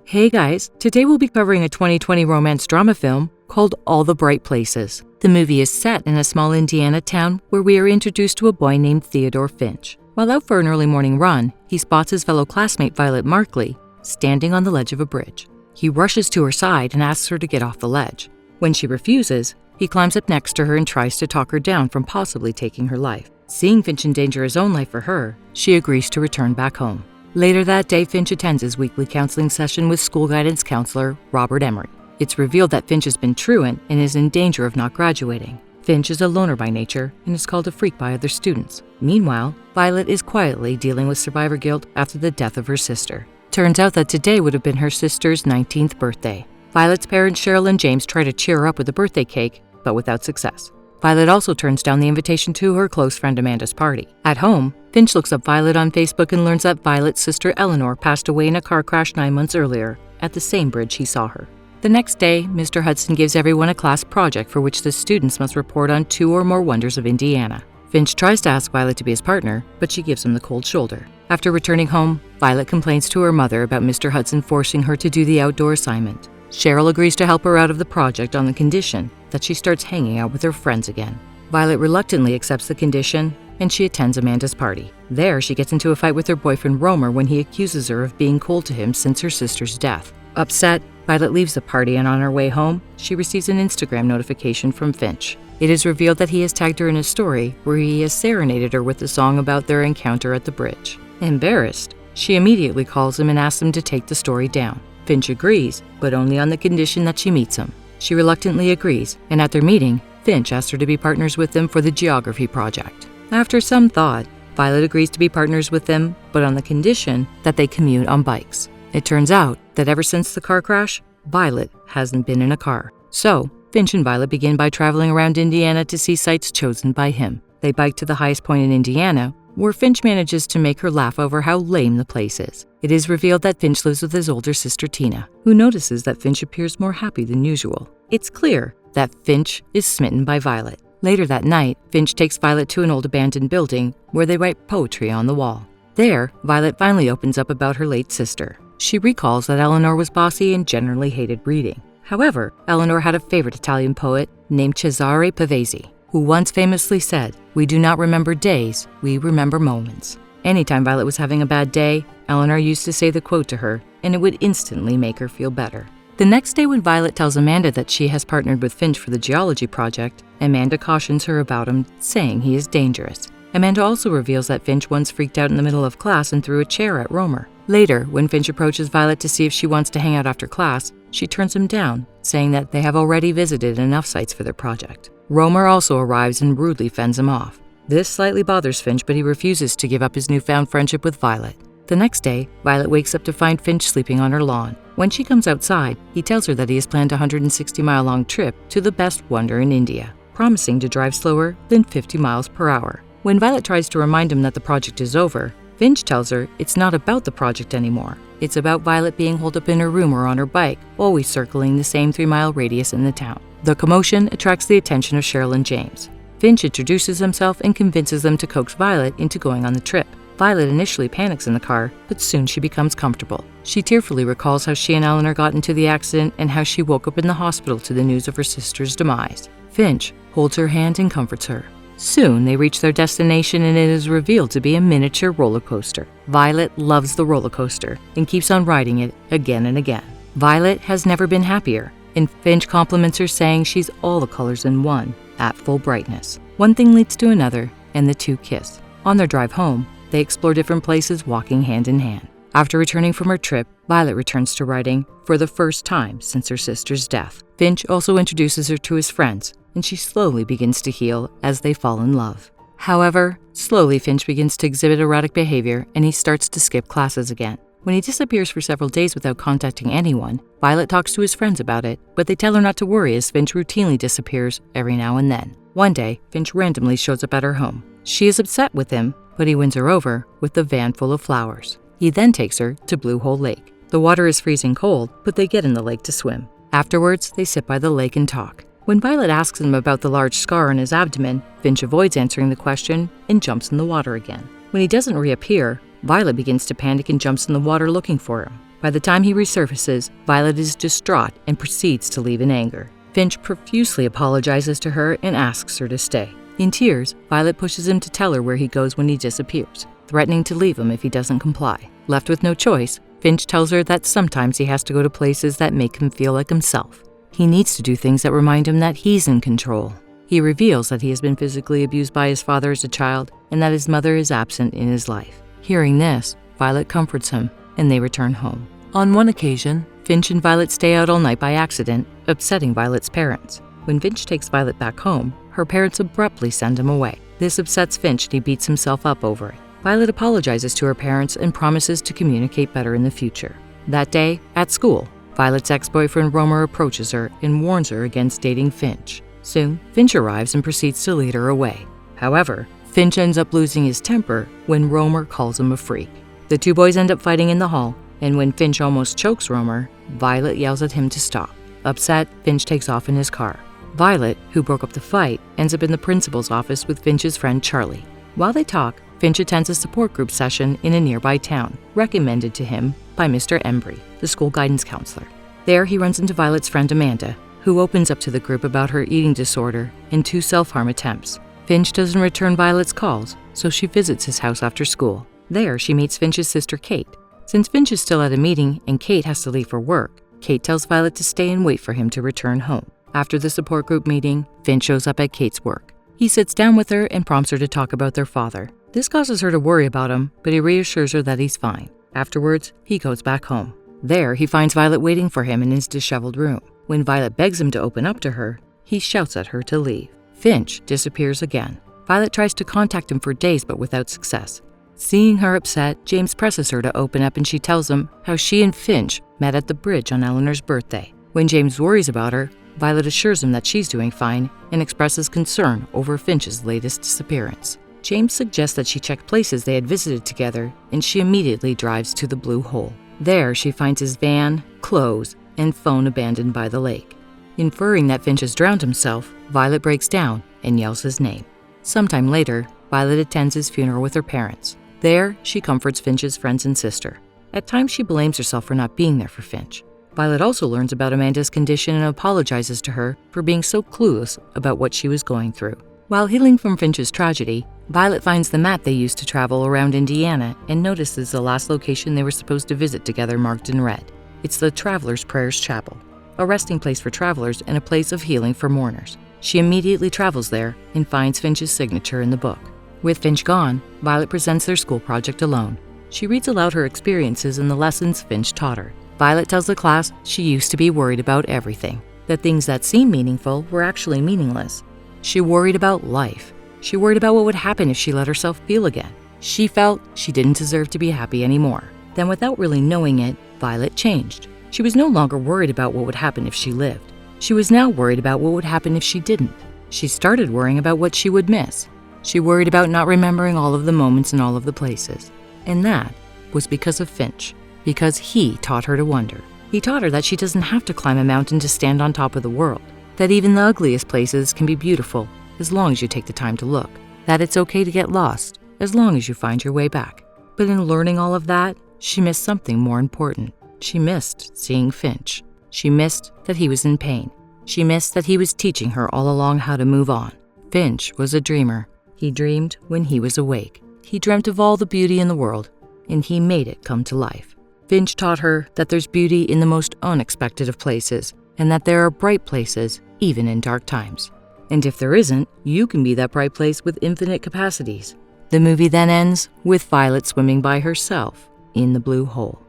Hey guys, today we'll be covering a 2020 romance drama film called All the Bright Places. The movie is set in a small Indiana town where we are introduced to a boy named Theodore Finch. While out for an early morning run, he spots his fellow classmate Violet Markley standing on the ledge of a bridge. He rushes to her side and asks her to get off the ledge. When she refuses, he climbs up next to her and tries to talk her down from possibly taking her life. Seeing Finch endanger his own life for her, she agrees to return back home. Later that day, Finch attends his weekly counseling session with school guidance counselor Robert Emery. It's revealed that Finch has been truant and is in danger of not graduating. Finch is a loner by nature and is called a freak by other students. Meanwhile, Violet is quietly dealing with survivor guilt after the death of her sister. Turns out that today would have been her sister's 19th birthday. Violet's parents Cheryl and James try to cheer her up with a birthday cake, but without success. Violet also turns down the invitation to her close friend Amanda's party. At home, Finch looks up Violet on Facebook and learns that Violet's sister Eleanor passed away in a car crash 9 months earlier at the same bridge he saw her. The next day, Mr. Hudson gives everyone a class project for which the students must report on 2 or more wonders of Indiana. Finch tries to ask Violet to be his partner, but she gives him the cold shoulder. After returning home, Violet complains to her mother about Mr. Hudson forcing her to do the outdoor assignment. Cheryl agrees to help her out of the project on the condition that she starts hanging out with her friends again. Violet reluctantly accepts the condition, and she attends Amanda's party. There, she gets into a fight with her boyfriend Romer when he accuses her of being cold to him since her sister's death. Upset, Violet leaves the party, and on her way home, she receives an Instagram notification from Finch. It is revealed that he has tagged her in a story where he has serenaded her with a song about their encounter at the bridge. Embarrassed, she immediately calls him and asks him to take the story down. Finch agrees, but only on the condition that she meets him. She reluctantly agrees, and at their meeting, Finch asks her to be partners with them for the geography project. After some thought, Violet agrees to be partners with them, but on the condition that they commute on bikes. It turns out that ever since the car crash, Violet hasn't been in a car. So, Finch and Violet begin by traveling around Indiana to see sites chosen by him. They bike to the highest point in Indiana, where Finch manages to make her laugh over how lame the place is. It is revealed that Finch lives with his older sister Tina, who notices that Finch appears more happy than usual. It's clear that Finch is smitten by Violet. Later that night, Finch takes Violet to an old abandoned building where they write poetry on the wall. There, Violet finally opens up about her late sister. She recalls that Eleanor was bossy and generally hated reading. However, Eleanor had a favorite Italian poet named Cesare Pavese, who once famously said, "We do not remember days, we remember moments." Anytime Violet was having a bad day, Eleanor used to say the quote to her, and it would instantly make her feel better. The next day when Violet tells Amanda that she has partnered with Finch for the geology project, Amanda cautions her about him, saying he is dangerous. Amanda also reveals that Finch once freaked out in the middle of class and threw a chair at Romer. Later, when Finch approaches Violet to see if she wants to hang out after class, she turns him down, saying that they have already visited enough sites for their project. Romer also arrives and rudely fends him off. This slightly bothers Finch, but he refuses to give up his newfound friendship with Violet. The next day, Violet wakes up to find Finch sleeping on her lawn. When she comes outside, he tells her that he has planned a 160-mile-long trip to the best wonder in India, promising to drive slower than 50 miles per hour. When Violet tries to remind him that the project is over, Finch tells her it's not about the project anymore. It's about Violet being holed up in her room or on her bike, always circling the same 3-mile radius in the town. The commotion attracts the attention of Cheryl and James. Finch introduces himself and convinces them to coax Violet into going on the trip. Violet initially panics in the car, but soon she becomes comfortable. She tearfully recalls how she and Eleanor got into the accident and how she woke up in the hospital to the news of her sister's demise. Finch holds her hand and comforts her. Soon, they reach their destination and it is revealed to be a miniature roller coaster. Violet loves the roller coaster and keeps on riding it again and again. Violet has never been happier, and Finch compliments her, saying she's all the colors in one, at full brightness. One thing leads to another, and the two kiss. On their drive home, they explore different places, walking hand in hand. After returning from her trip, Violet returns to writing for the first time since her sister's death. Finch also introduces her to his friends, and she slowly begins to heal as they fall in love. However, slowly Finch begins to exhibit erratic behavior and he starts to skip classes again. When he disappears for several days without contacting anyone, Violet talks to his friends about it, but they tell her not to worry as Finch routinely disappears every now and then. One day, Finch randomly shows up at her home. She is upset with him, but he wins her over with a van full of flowers. He then takes her to Blue Hole Lake. The water is freezing cold, but they get in the lake to swim. Afterwards, they sit by the lake and talk. When Violet asks him about the large scar on his abdomen, Finch avoids answering the question and jumps in the water again. When he doesn't reappear, Violet begins to panic and jumps in the water looking for him. By the time he resurfaces, Violet is distraught and proceeds to leave in anger. Finch profusely apologizes to her and asks her to stay. In tears, Violet pushes him to tell her where he goes when he disappears, threatening to leave him if he doesn't comply. Left with no choice, Finch tells her that sometimes he has to go to places that make him feel like himself. He needs to do things that remind him that he's in control. He reveals that he has been physically abused by his father as a child and that his mother is absent in his life. Hearing this, Violet comforts him and they return home. On one occasion, Finch and Violet stay out all night by accident, upsetting Violet's parents. When Finch takes Violet back home, her parents abruptly send him away. This upsets Finch and he beats himself up over it. Violet apologizes to her parents and promises to communicate better in the future. That day, at school, Violet's ex-boyfriend Romer approaches her and warns her against dating Finch. Soon, Finch arrives and proceeds to lead her away. However, Finch ends up losing his temper when Romer calls him a freak. The two boys end up fighting in the hall, and when Finch almost chokes Romer, Violet yells at him to stop. Upset, Finch takes off in his car. Violet, who broke up the fight, ends up in the principal's office with Finch's friend Charlie. While they talk, Finch attends a support group session in a nearby town, recommended to him by Mr. Embry, the school guidance counselor. There, he runs into Violet's friend Amanda, who opens up to the group about her eating disorder and 2 self-harm attempts. Finch doesn't return Violet's calls, so she visits his house after school. There, she meets Finch's sister Kate. Since Finch is still at a meeting and Kate has to leave for work, Kate tells Violet to stay and wait for him to return home. After the support group meeting, Finch shows up at Kate's work. He sits down with her and prompts her to talk about their father. This causes her to worry about him, but he reassures her that he's fine. Afterwards, he goes back home. There, he finds Violet waiting for him in his disheveled room. When Violet begs him to open up to her, he shouts at her to leave. Finch disappears again. Violet tries to contact him for days, but without success. Seeing her upset, James presses her to open up and she tells him how she and Finch met at the bridge on Eleanor's birthday. When James worries about her, Violet assures him that she's doing fine and expresses concern over Finch's latest disappearance. James suggests that she check places they had visited together, and she immediately drives to the Blue Hole. There, she finds his van, clothes, and phone abandoned by the lake. Inferring that Finch has drowned himself, Violet breaks down and yells his name. Sometime later, Violet attends his funeral with her parents. There, she comforts Finch's friends and sister. At times, she blames herself for not being there for Finch. Violet also learns about Amanda's condition and apologizes to her for being so clueless about what she was going through. While healing from Finch's tragedy, Violet finds the map they used to travel around Indiana and notices the last location they were supposed to visit together marked in red. It's the Traveler's Prayers Chapel, a resting place for travelers and a place of healing for mourners. She immediately travels there and finds Finch's signature in the book. With Finch gone, Violet presents their school project alone. She reads aloud her experiences and the lessons Finch taught her. Violet tells the class she used to be worried about everything, that things that seemed meaningful were actually meaningless. She worried about life. She worried about what would happen if she let herself feel again. She felt she didn't deserve to be happy anymore. Then, without really knowing it, Violet changed. She was no longer worried about what would happen if she lived. She was now worried about what would happen if she didn't. She started worrying about what she would miss. She worried about not remembering all of the moments and all of the places. And that was because of Finch, because he taught her to wonder. He taught her that she doesn't have to climb a mountain to stand on top of the world, that even the ugliest places can be beautiful as long as you take the time to look, that it's okay to get lost as long as you find your way back. But in learning all of that, she missed something more important. She missed seeing Finch. She missed that he was in pain. She missed that he was teaching her all along how to move on. Finch was a dreamer. He dreamed when he was awake. He dreamt of all the beauty in the world, and he made it come to life. Finch taught her that there's beauty in the most unexpected of places, and that there are bright places even in dark times. And if there isn't, you can be that bright place with infinite capacities. The movie then ends with Violet swimming by herself in the Blue Hole.